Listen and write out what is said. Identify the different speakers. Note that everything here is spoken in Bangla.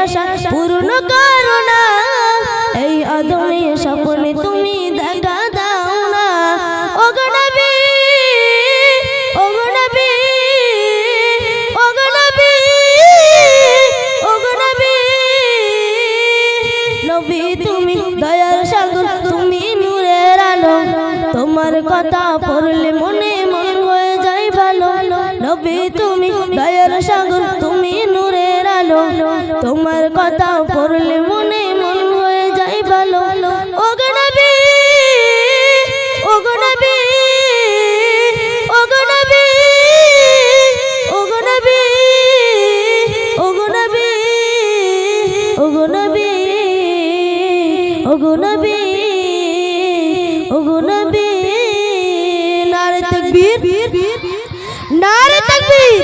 Speaker 1: আশা পূর্ণ করো না, এই আদমে স্বপ্নে তুমি দেখা দাও না। ওগো নবী, ওগো নবী, ওগো নবী, ওগো নবী, নবী তুমি দয়ার সাগর, তুমি নূরের আলো, তোমার কথা পড়লে মনে মন হয়ে যায় ভালো। নবী তুমি দয়ার সাগর, তুমি নূরের আলো, তোমার কথা পড়লে মনে মন হয়ে যায় ভালো। ওগো নবী, ওগো নবী, ওগো নবী, ওগো নবী, ওগো নবী, ওগো নবী, ওগো নবী, ওগো নবী। নারে তাকবীর, নারে তাকবীর।